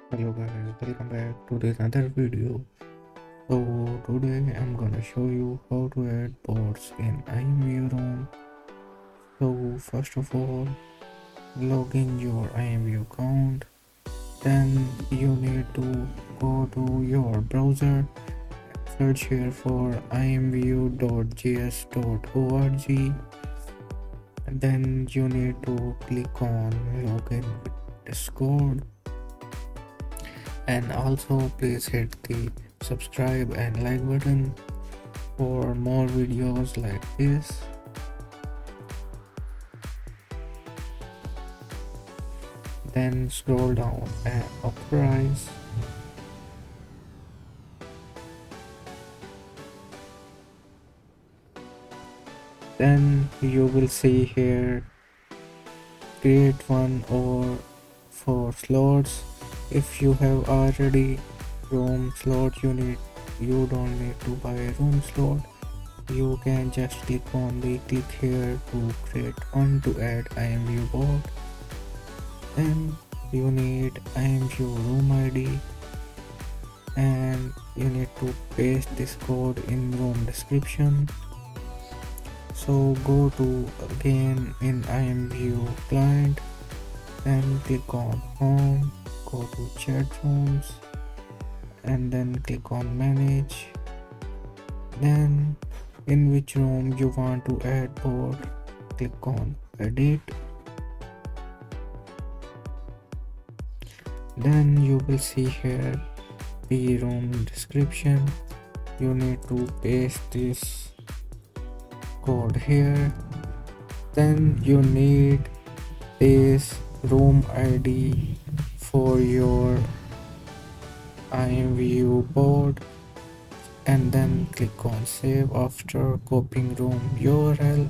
Hello guys, welcome back to this another video. So today I'm gonna show you how to add bots in IMVU. So first of all, log in your IMVU account. Then you need to go to your browser, search here for imvu.js.org. Then you need to click on login with Discord, and also please hit the subscribe and like button for more videos like this. Then scroll down and authorize. Then you will see here create one or 4 slots. If you have already room slot, you don't need to buy a room slot. You can just click on the click here to create one to add IMVU bot. Then you need IMVU room ID, and you need to paste this code in room description. So go to again in IMVU client and click on home, go to chat rooms and then click on manage. Then in which room you want to add bot, click on edit. Then you will see here the room description. You need to paste this code here. Then you need this room ID for your imvu bot, and then click on save after copying room URL.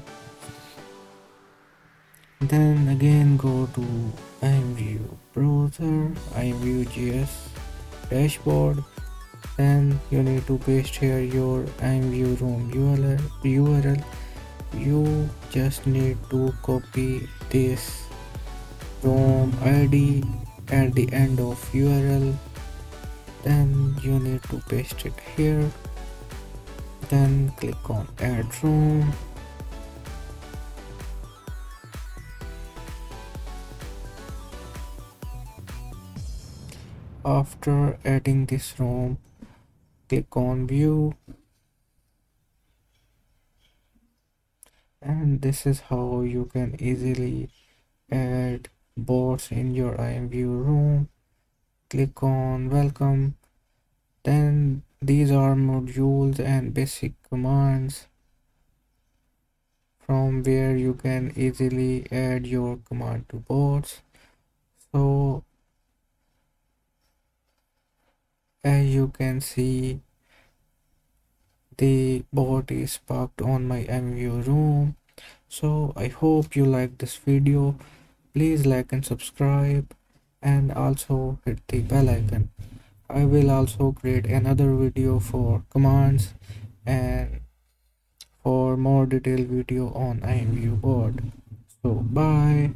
Then again go to imvu browser, imvu.js dashboard. Then you need to paste here your imvu room URL. You just need to copy this room ID at the end of URL. Then you need to paste it here. Then click on add room. After adding this room, click on view, and this is how you can easily add bots in your imvu room. Click on welcome. Then these are modules and basic commands from where you can easily add your command to bots. So as you can see, the bot is parked on my imvu room. So I hope you like this video. Please like and subscribe, and also hit the bell icon. I will also create another video for commands and for more detailed video on imvu bot. So bye.